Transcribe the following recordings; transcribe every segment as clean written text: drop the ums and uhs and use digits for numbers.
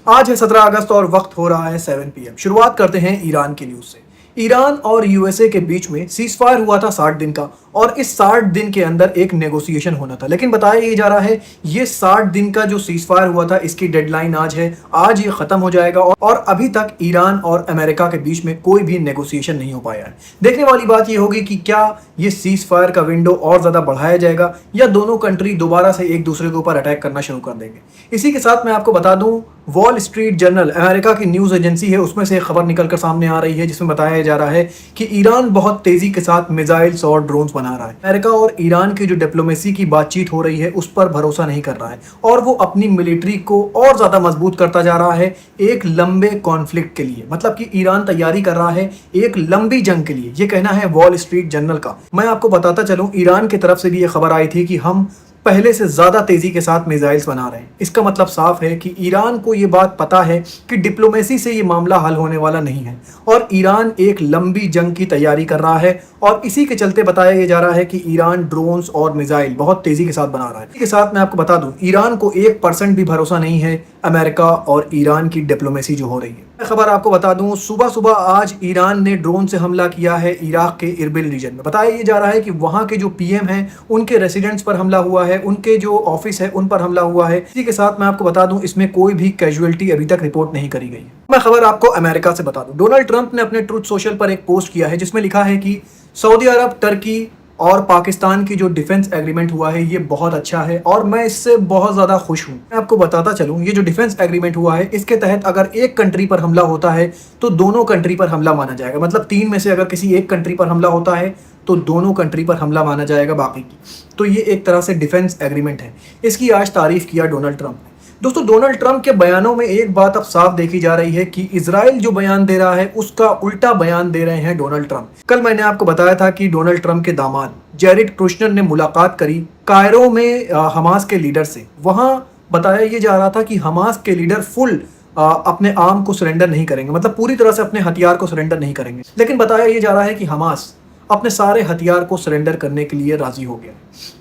आज है 17 अगस्त और वक्त हो रहा है 7 PM। शुरुआत करते हैं ईरान की न्यूज से। ईरान और यूएसए के बीच में सीज फायर हुआ था 60 दिन का, और इस 60 दिन के अंदर एक नेगोशिएशन होना था। लेकिन बताया ये जा रहा है ये 60 दिन का जो सीज फायर हुआ था इसकी डेडलाइन आज है, आज ये खत्म हो जाएगा। और अभी तक ईरान और अमेरिका के बीच में कोई भी नेगोशिएशन नहीं हो पाया है। देखने वाली बात ये होगी कि क्या ये सीज फायर का विंडो और ज्यादा बढ़ाया जाएगा या दोनों कंट्री दोबारा से एक दूसरे के ऊपर अटैक करना शुरू कर देंगे। इसी के साथ मैं आपको बता दूं, वॉल स्ट्रीट जर्नल अमेरिका की न्यूज एजेंसी है, उसमें से खबर निकलकर सामने आ रही है जिसमें बताया जा रहा है कि ईरान बहुत तेजी के साथ मिसाइल्स और ड्रोन्स बना रहा है। अमेरिका और ईरान की जो डिप्लोमेसी की बातचीत हो रही है उस पर भरोसा नहीं कर रहा है और वो अपनी मिलिट्री को और ज्यादा मजबूत करता जा रहा है एक लंबे कॉन्फ्लिक्ट के लिए। मतलब कि ईरान तैयारी कर रहा है एक लंबी जंग के लिए, ये कहना है वॉल स्ट्रीट जर्नल का। मैं आपको बताता चलूं, ईरान की तरफ से भी ये खबर आई थी कि हम पहले से ज्यादा तेजी के साथ मिसाइल्स बना रहे हैं। इसका मतलब साफ है कि ईरान को ये बात पता है कि डिप्लोमेसी से ये मामला हल होने वाला नहीं है और ईरान एक लंबी जंग की तैयारी कर रहा है। और इसी के चलते बताया जा रहा है कि ईरान ड्रोन्स और मिसाइल बहुत तेजी के साथ बना रहा है। इसी के साथ मैं आपको बता दूं, ईरान को 1% भी भरोसा नहीं है अमेरिका और ईरान की डिप्लोमेसी जो हो रही है। खबर आपको बता दूं, सुबह सुबह आज ईरान ने ड्रोन से हमला किया है इराक के इरबिल रीजन में। बताया ये जा रहा है कि वहां के जो पीएम हैं उनके रेसिडेंट्स पर हमला हुआ है, उनके जो ऑफिस है उन पर हमला हुआ है। इसी के साथ मैं आपको बता दूं, इसमें कोई भी कैजुअलिटी अभी तक रिपोर्ट नहीं करी गई। मैं खबर आपको अमेरिका से बता दूं, डोनाल्ड ट्रंप ने अपने ट्रूथ सोशल पर एक पोस्ट किया है जिसमें लिखा है कि सऊदी अरब, टर्की और पाकिस्तान की जो डिफेंस एग्रीमेंट हुआ है ये बहुत अच्छा है और मैं इससे बहुत ज़्यादा खुश हूँ। मैं आपको बताता चलूँ, ये जो डिफेंस एग्रीमेंट हुआ है इसके तहत अगर एक कंट्री पर हमला होता है तो दोनों कंट्री पर हमला माना जाएगा। मतलब 3 में से अगर किसी एक कंट्री पर हमला होता है तो दोनों कंट्री पर हमला माना जाएगा बाकी की। तो ये एक तरह से डिफेंस एग्रीमेंट है। इसकी आज तारीफ किया डोनाल्ड ट्रंप ने। दोस्तों, डोनाल्ड ट्रंप के बयानों में एक बात अब साफ देखी जा रही है कि इजराइल जो बयान दे रहा है उसका उल्टा बयान दे रहे हैं डोनाल्ड ट्रंप। कल मैंने आपको बताया था कि डोनाल्ड ट्रंप के दामाद जेरेड कुश्नर ने मुलाकात करी कायरो में हमास के लीडर से। वहां बताया ये जा रहा था कि हमास के लीडर फुल अपने आर्म को सरेंडर नहीं करेंगे, मतलब पूरी तरह से अपने हथियार को सरेंडर नहीं करेंगे। लेकिन बताया ये जा रहा है कि हमास अपने सारे हथियार को सरेंडर करने के लिए राजी हो गया।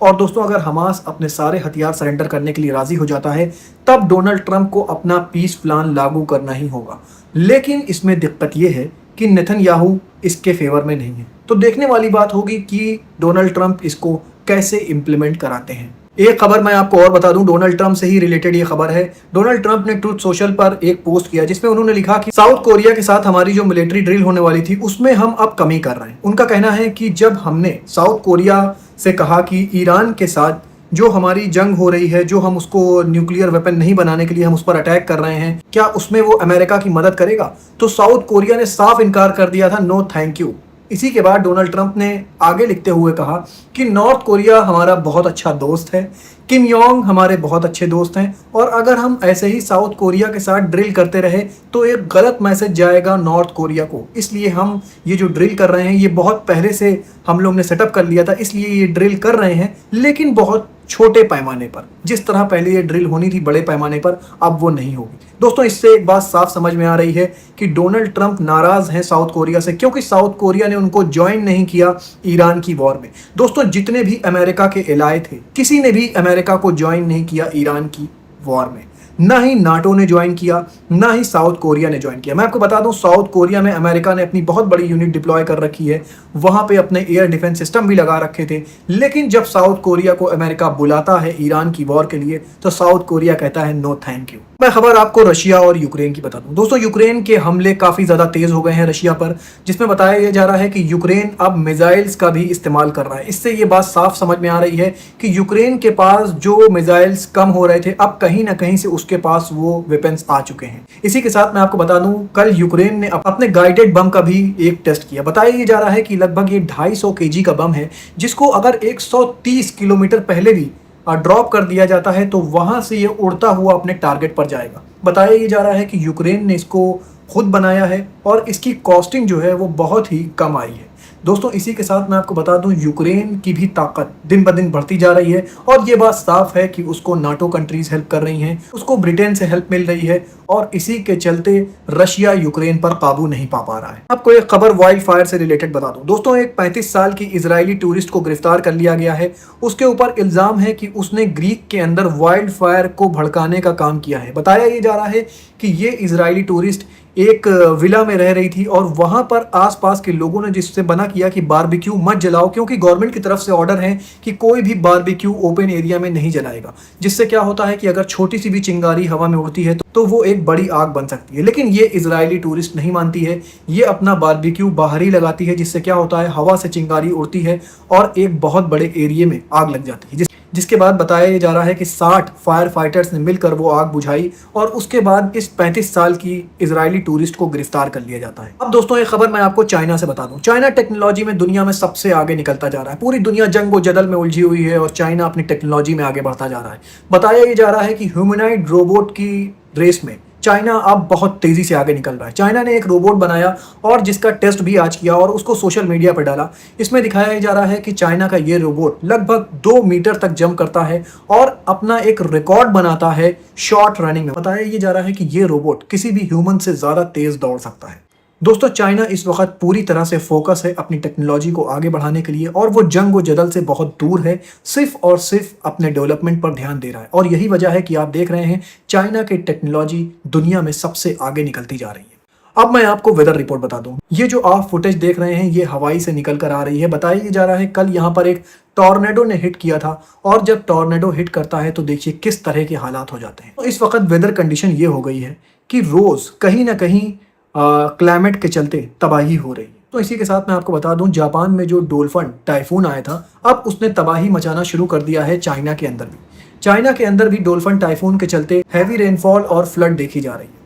और दोस्तों, अगर हमास अपने सारे हथियार सरेंडर करने के लिए राजी हो जाता है तब डोनाल्ड ट्रंप को अपना पीस प्लान लागू करना ही होगा। लेकिन इसमें दिक्कत यह है कि नेतन्याहू इसके फेवर में नहीं है। तो देखने वाली बात होगी कि डोनाल्ड ट्रंप इसको कैसे इंप्लीमेंट कराते हैं। एक खबर मैं आपको और बता दूं, डोनाल्ड ट्रंप से ही रिलेटेड ये खबर है। डोनाल्ड ट्रंप ने ट्रूथ सोशल पर एक पोस्ट किया जिसमें उन्होंने लिखा कि साउथ कोरिया के साथ हमारी जो मिलिट्री ड्रिल होने वाली थी उसमें हम अब कमी कर रहे हैं। उनका कहना है कि जब हमने साउथ कोरिया से कहा कि ईरान के साथ जो हमारी जंग हो रही है, जो हम उसको न्यूक्लियर वेपन नहीं बनाने के लिए हम उस पर अटैक कर रहे हैं, क्या उसमें वो अमेरिका की मदद करेगा? तो साउथ कोरिया ने साफ इनकार कर दिया था, नो थैंक यू। इसी के बाद डोनाल्ड ट्रंप ने आगे लिखते हुए कहा कि नॉर्थ कोरिया हमारा बहुत अच्छा दोस्त है, किम योंग हमारे बहुत अच्छे दोस्त हैं और अगर हम ऐसे ही साउथ कोरिया के साथ ड्रिल करते रहे तो एक गलत मैसेज जाएगा नॉर्थ कोरिया को। इसलिए हम ये जो ड्रिल कर रहे हैं ये बहुत पहले से हम लोग ने सेटअप कर लिया था, इसलिए ये ड्रिल कर रहे हैं, लेकिन बहुत छोटे पैमाने पर। जिस तरह पहले ये ड्रिल होनी थी बड़े पैमाने पर, अब वो नहीं होगी। दोस्तों, इससे एक बात साफ समझ में आ रही है कि डोनाल्ड ट्रंप नाराज हैं साउथ कोरिया से, क्योंकि साउथ कोरिया ने उनको ज्वाइन नहीं किया ईरान की वॉर में। दोस्तों, जितने भी अमेरिका के एलाय थे किसी ने भी अमेरिका को ज्वाइन नहीं किया ईरान की वॉर में। ना ही नाटो ने ज्वाइन किया, ना ही साउथ कोरिया ने ज्वाइन किया। मैं आपको बता दूं, साउथ कोरिया में अमेरिका ने अपनी बहुत बड़ी यूनिट डिप्लॉय कर रखी है, वहां पे अपने एयर डिफेंस सिस्टम भी लगा रखे थे। लेकिन जब साउथ कोरिया को अमेरिका बुलाता है ईरान की वॉर के लिए तो साउथ कोरिया कहता है नो थैंक यू। मैं खबर आपको रशिया और यूक्रेन की बता दूं। दोस्तों, यूक्रेन के हमले काफी ज्यादा तेज हो गए हैं रशिया पर, जिसमें बताया जा रहा है कि यूक्रेन अब मिसाइल्स का भी इस्तेमाल कर रहा है। इससे ये बात साफ समझ में आ रही है कि यूक्रेन के पास जो मिसाइल्स कम हो रहे थे अब कहीं ना कहीं से उसके पास वो वेपन्स आ चुके हैं। इसी के साथ मैं आपको बता दूं, कल यूक्रेन ने अपने गाइडेड बम का भी एक टेस्ट किया। बताया ये जा रहा है कि लगभग ये 250 kg का बम है, जिसको अगर 130 किलोमीटर पहले भी ड्रॉप कर दिया जाता है तो वहां से ये उड़ता हुआ अपने टारगेट पर जाएगा। बताया ये जा रहा है कि यूक्रेन ने इसको खुद बनाया है और इसकी कॉस्टिंग जो है वो बहुत ही कम आई है। दोस्तों इसी के साथ मैं आपको बता दूं, यूक्रेन की भी ताकत दिन ब दिन बढ़ती जा रही है और ये बात साफ है कि उसको नाटो कंट्रीज हेल्प कर रही हैं, उसको ब्रिटेन से हेल्प मिल रही है और इसी के चलते रशिया यूक्रेन पर काबू नहीं पा रहा है। आपको एक खबर वाइल्ड फायर से रिलेटेड बता दूं दोस्तों, एक 35 साल की इजरायली टूरिस्ट को गिरफ्तार कर लिया गया है। उसके ऊपर इल्जाम है कि उसने ग्रीक के अंदर वाइल्ड फायर को भड़काने का काम किया है। बताया ये जा रहा है कि ये इजरायली टूरिस्ट एक विला में रह रही थी और वहां पर आसपास के लोगों ने जिससे मना किया कि बारबेक्यू मत जलाओ, क्योंकि गवर्नमेंट की तरफ से ऑर्डर है कि कोई भी बारबेक्यू ओपन एरिया में नहीं जलाएगा, जिससे क्या होता है कि अगर छोटी सी भी चिंगारी हवा में उड़ती है तो वो एक बड़ी आग बन सकती है। लेकिन ये इजरायली टूरिस्ट नहीं मानती है, ये अपना बारबेक्यू बाहर ही लगाती है, जिससे क्या होता है हवा से चिंगारी उड़ती है और एक बहुत बड़े एरिया में आग लग जाती है। जिसके बाद बताया जा रहा है कि 60 फायर फाइटर्स ने मिलकर वो आग बुझाई और उसके बाद इस 35 साल की इजरायली टूरिस्ट को गिरफ्तार कर लिया जाता है। अब दोस्तों एक खबर मैं आपको चाइना से बता दूं, चाइना टेक्नोलॉजी में दुनिया में सबसे आगे निकलता जा रहा है। पूरी दुनिया जंग व जदल में उलझी हुई है और चाइना अपनी टेक्नोलॉजी में आगे बढ़ता जा रहा है। बताया ये जा रहा है कि ह्यूमनॉइड रोबोट की रेस में चाइना अब बहुत तेजी से आगे निकल रहा है। चाइना ने एक रोबोट बनाया और जिसका टेस्ट भी आज किया और उसको सोशल मीडिया पर डाला। इसमें दिखाया जा रहा है कि चाइना का ये रोबोट लगभग 2 मीटर तक जंप करता है और अपना एक रिकॉर्ड बनाता है शॉर्ट रनिंग में। बताया ये जा रहा है कि ये रोबोट किसी भी ह्यूमन से ज्यादा तेज दौड़ सकता है। दोस्तों चाइना इस वक्त पूरी तरह से फोकस है अपनी टेक्नोलॉजी को आगे बढ़ाने के लिए और वो जंग व जदल से बहुत दूर है, सिर्फ और सिर्फ अपने डेवलपमेंट पर ध्यान दे रहा है। और यही वजह है कि आप देख रहे हैं चाइना की टेक्नोलॉजी दुनिया में सबसे आगे निकलती जा रही है। अब मैं आपको वेदर रिपोर्ट बता दूं, ये जो आप फुटेज देख रहे हैं ये हवाई से निकल कर आ रही है। बताया जा रहा है कल यहाँ पर एक टॉर्नेडो ने हिट किया था और जब टॉर्नेडो हिट करता है तो देखिए किस तरह के हालात हो जाते हैं। तो इस वक्त वेदर कंडीशन ये हो गई है कि रोज कहीं ना कहीं क्लाइमेट के चलते तबाही हो रही है। तो इसी के साथ मैं आपको बता दूं, जापान में जो डोल्फन टाइफून आया था अब उसने तबाही मचाना शुरू कर दिया है चाइना के अंदर भी। चाइना के अंदर भी डोल्फन टाइफून के चलते हैवी रेनफॉल और फ्लड देखी जा रही है।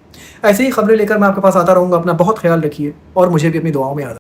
ऐसे ही खबरें लेकर मैं आपके पास आता रहूंगा। अपना बहुत ख्याल रखिए और मुझे भी अपनी दुआओं में याद रखिए।